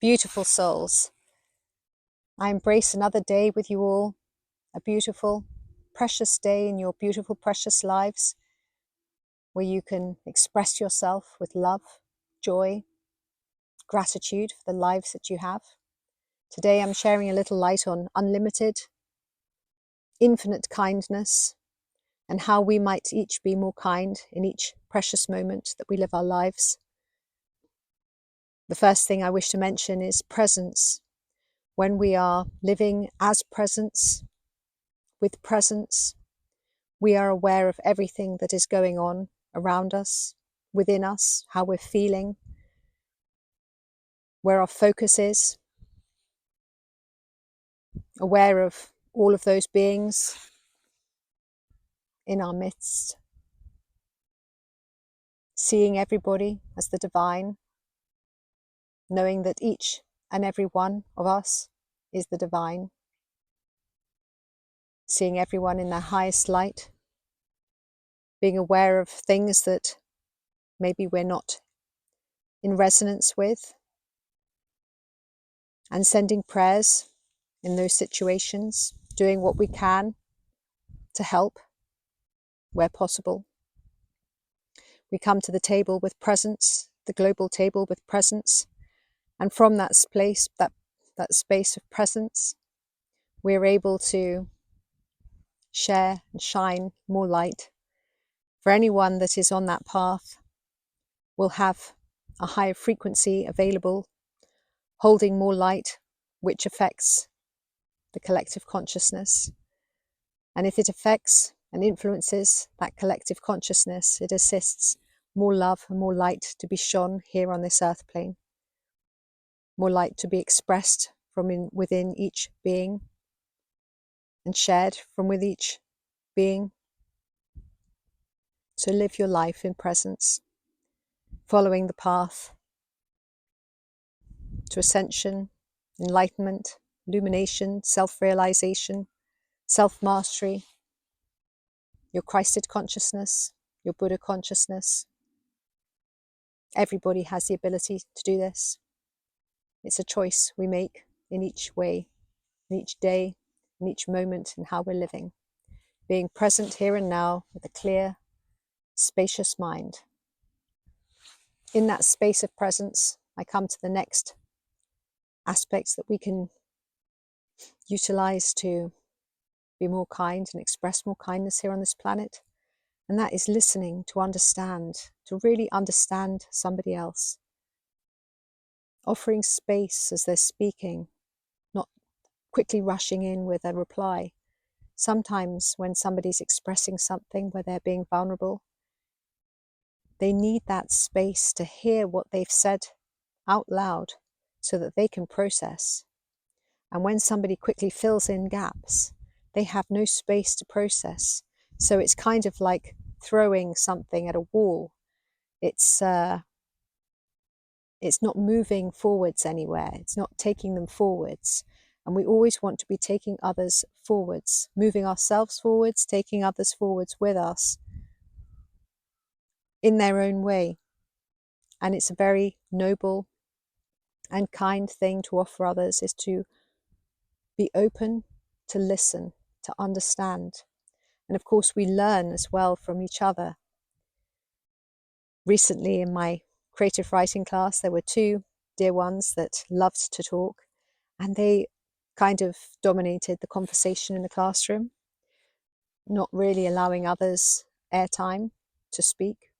Beautiful souls. I embrace another day with you all, a beautiful, precious day in your beautiful, precious lives, where you can express yourself with love, joy, gratitude for the lives that you have. Today I'm sharing a little light on unlimited, infinite kindness, and how we might each be more kind in each precious moment that we live our lives. The first thing I wish to mention is presence. When we are living as presence, with presence, we are aware of everything that is going on around us, within us, how we're feeling, where our focus is, aware of all of those beings in our midst, seeing everybody as the divine, knowing that each and every one of us is the divine, seeing everyone in their highest light, being aware of things that maybe we're not in resonance with, and sending prayers in those situations, doing what we can to help where possible. We come to the table with presence, the global table with presence, and from that space, that space of presence, we're able to share and shine more light. For anyone that is on that path, will have a higher frequency available, holding more light, which affects the collective consciousness. And if it affects and influences that collective consciousness, it assists more love and more light to be shone here on this earth plane, more light to be expressed from within each being and shared from with each being. So live your life in presence, following the path to ascension, enlightenment, illumination, self-realization, self-mastery, your Christed consciousness, your Buddha consciousness. Everybody has the ability to do this. It's a choice we make in each way, in each day, in each moment, in how we're living. Being present here and now with a clear, spacious mind. In that space of presence, I come to the next aspects that we can utilize to be more kind and express more kindness here on this planet. And that is listening to understand, to really understand somebody else. Offering space as they're speaking, not quickly rushing in with a reply. Sometimes when somebody's expressing something where they're being vulnerable, they need that space to hear what they've said out loud so that they can process. And when somebody quickly fills in gaps, they have no space to process. So it's kind of like throwing something at a wall. It's not moving forwards anywhere. It's not taking them forwards. And we always want to be taking others forwards, moving ourselves forwards, taking others forwards with us in their own way. And it's a very noble and kind thing to offer others, is to be open to listen, to understand. And of course, we learn as well from each other. Recently in my creative writing class, there were two dear ones that loved to talk, and they kind of dominated the conversation in the classroom, not really allowing others airtime to speak.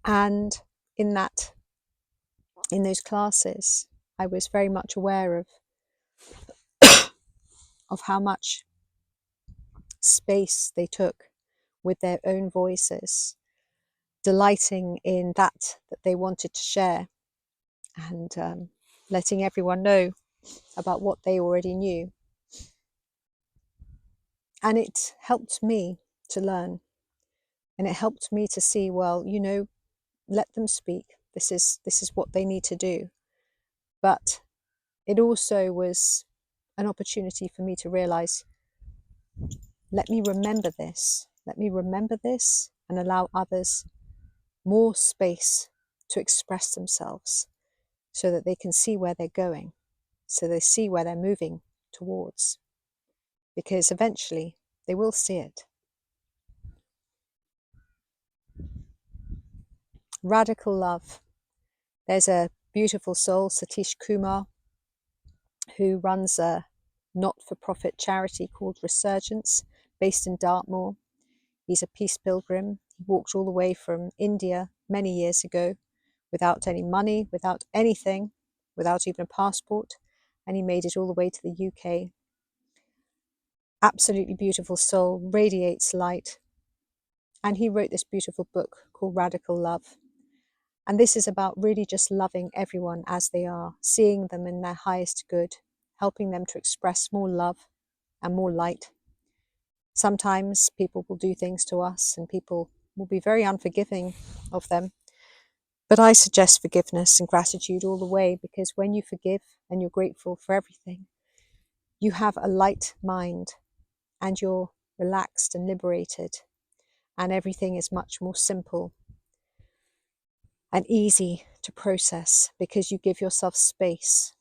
And in those classes, I was very much aware of how much space they took with their own voices, delighting in that they wanted to share, and letting everyone know about what they already knew. And it helped me to learn, and it helped me to see, well, let them speak. This is what they need to do. But it also was an opportunity for me to realize, let me remember this and allow others more space to express themselves, so that they can see where they're going, so they see where they're moving towards, because eventually they will see it. Radical love. There's a beautiful soul, Satish Kumar, who runs a not-for-profit charity called Resurgence, based in Dartmoor. He's a peace pilgrim. He walked all the way from India many years ago without any money, without anything, without even a passport, and he made it all the way to the UK. Absolutely beautiful soul, radiates light. And he wrote this beautiful book called Radical Love. And this is about really just loving everyone as they are, seeing them in their highest good, helping them to express more love and more light. Sometimes people will do things to us and people will be very unforgiving of them. But I suggest forgiveness and gratitude all the way, because when you forgive and you're grateful for everything, you have a light mind and you're relaxed and liberated, and everything is much more simple and easy to process because you give yourself space.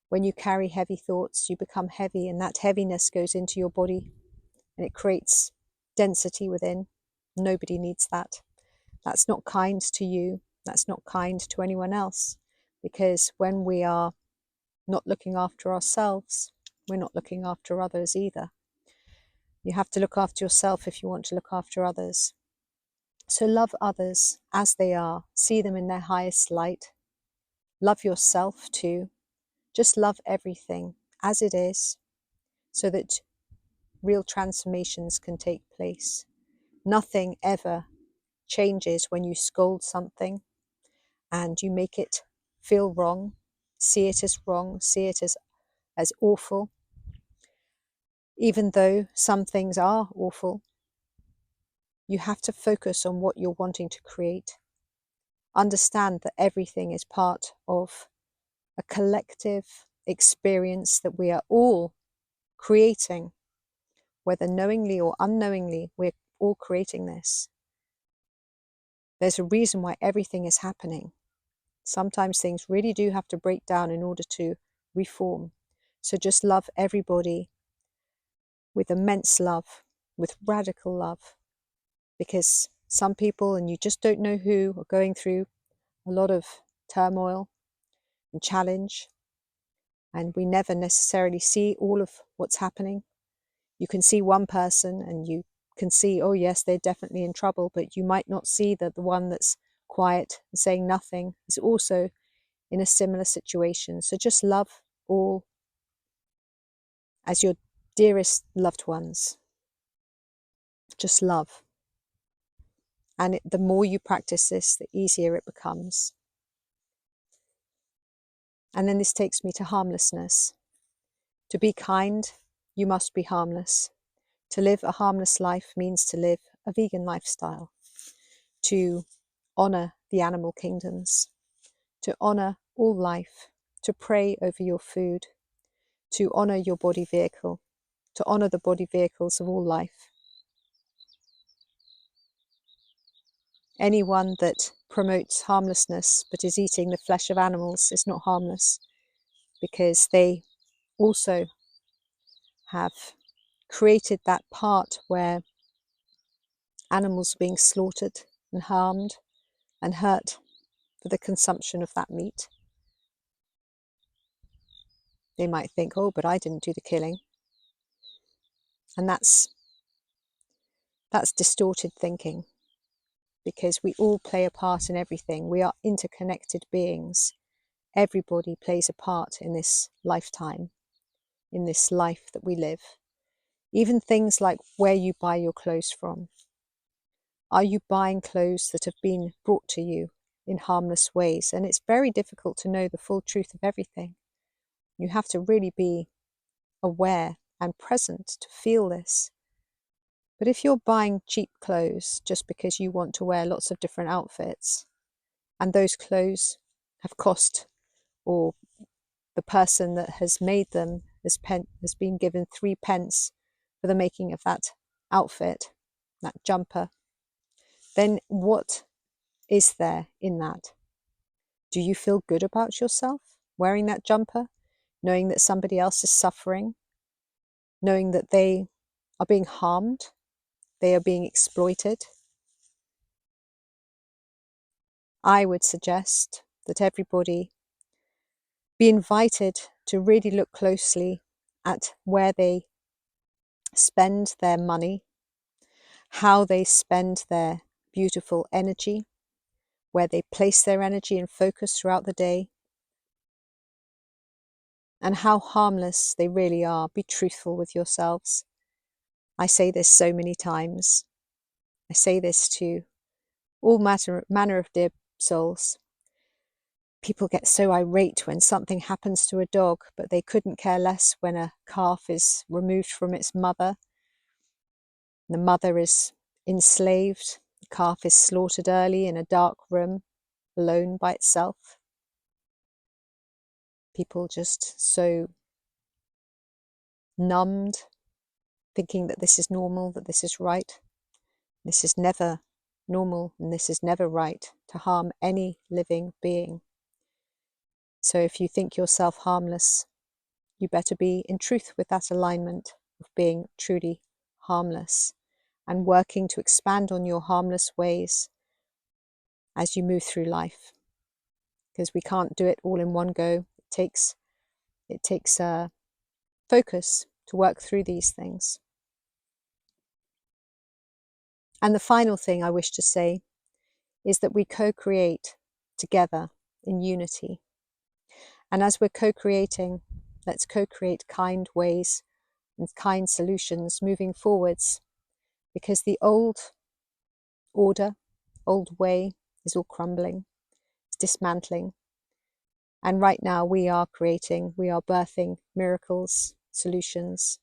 When you carry heavy thoughts, you become heavy, and that heaviness goes into your body and it creates density within. Nobody needs that. That's not kind to you. That's not kind to anyone else, because when we are not looking after ourselves, we're not looking after others either. You have to look after yourself if you want to look after others. So love others as they are. See them in their highest light. Love yourself too. Just love everything as it is, so that real transformations can take place. Nothing ever changes when you scold something and you make it feel wrong, see it as wrong, see it as awful. Even though some things are awful, you have to focus on what you're wanting to create. Understand that everything is part of a collective experience that we are all creating, whether knowingly or unknowingly, we're all creating this. There's a reason why everything is happening. Sometimes things really do have to break down in order to reform. So just love everybody with immense love, with radical love, because some people, and you just don't know who, are going through a lot of turmoil and challenge, and we never necessarily see all of what's happening. You can see one person and you can see, oh yes, they're definitely in trouble, but you might not see that the one that's quiet and saying nothing is also in a similar situation. So just love all as your dearest loved ones. Just love. And the more you practice this, the easier it becomes. And then this takes me to harmlessness. To be kind, you must be harmless. To live a harmless life means to live a vegan lifestyle. To honor the animal kingdoms. To honor all life. To pray over your food. To honor your body vehicle. To honor the body vehicles of all life. Anyone that promotes harmlessness but is eating the flesh of animals is not harmless, because they also have created that part where animals are being slaughtered and harmed and hurt for the consumption of that meat. They might think, oh, but I didn't do the killing. And that's distorted thinking, because we all play a part in everything. We are interconnected beings. Everybody plays a part in this lifetime, in this life that we live. Even things like where you buy your clothes from. Are you buying clothes that have been brought to you in harmless ways? And it's very difficult to know the full truth of everything. You have to really be aware and present to feel this. But if you're buying cheap clothes just because you want to wear lots of different outfits, and those clothes have cost, or the person that has made them has been given 3 pence for the making of that outfit, that jumper, then what is there in that? Do you feel good about yourself wearing that jumper, knowing that somebody else is suffering, knowing that they are being harmed, they are being exploited? I would suggest that everybody be invited to really look closely at where they spend their money, how they spend their beautiful energy, where they place their energy and focus throughout the day, and how harmless they really are. Be truthful with yourselves. I say this so many times. I say this to all manner of dear souls. People get so irate when something happens to a dog, but they couldn't care less when a calf is removed from its mother. The mother is enslaved. The calf is slaughtered early in a dark room, alone by itself. People just so numbed, thinking that this is normal, that this is right. This is never normal, and this is never right, to harm any living being. So if you think yourself harmless, you better be in truth with that alignment of being truly harmless and working to expand on your harmless ways as you move through life. Because we can't do it all in one go. It takes focus to work through these things. And the final thing I wish to say is that we co-create together in unity. And as we're co-creating, let's co-create kind ways and kind solutions moving forwards, because the old order, old way is all crumbling, it's dismantling. And right now we are birthing miracles, solutions,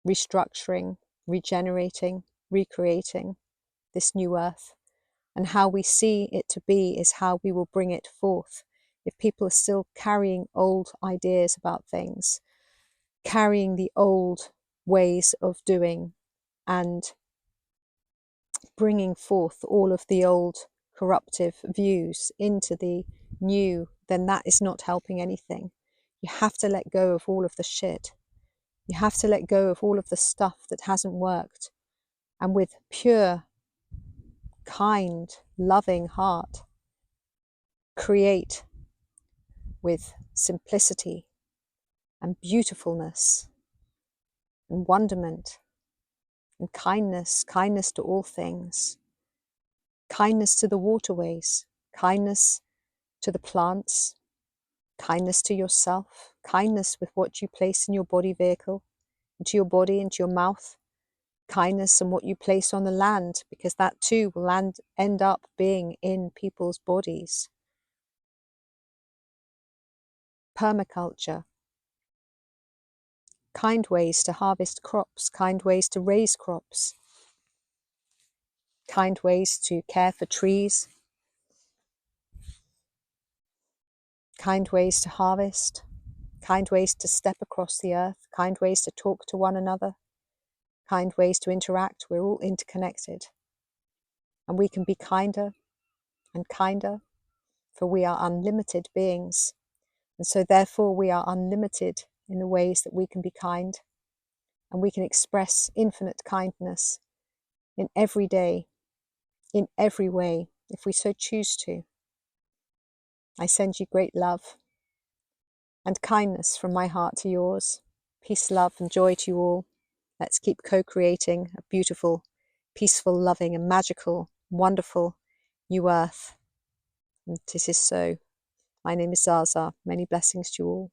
restructuring, regenerating, recreating this new earth. And how we see it to be is how we will bring it forth. If people are still carrying old ideas about things, carrying the old ways of doing, and bringing forth all of the old corruptive views into the new, then that is not helping anything. You have to let go of all of the shit. You have to let go of all of the stuff that hasn't worked. And with pure, kind, loving heart, create with simplicity and beautifulness and wonderment and kindness to all things, kindness to the waterways, kindness to the plants, kindness to yourself, kindness with what you place in your body vehicle, into your body, into your mouth, kindness in what you place on the land, because that too will end up being in people's bodies. Permaculture, kind ways to harvest crops, kind ways to raise crops, kind ways to care for trees, kind ways to harvest, kind ways to step across the earth, kind ways to talk to one another, kind ways to interact. We're all interconnected. And we can be kinder and kinder, for we are unlimited beings. And so therefore we are unlimited in the ways that we can be kind, and we can express infinite kindness in every day, in every way, if we so choose to. I send you great love and kindness from my heart to yours. Peace, love, and joy to you all. Let's keep co-creating a beautiful, peaceful, loving, and magical, wonderful new earth. And this is so. My name is Zaza. Many blessings to you all.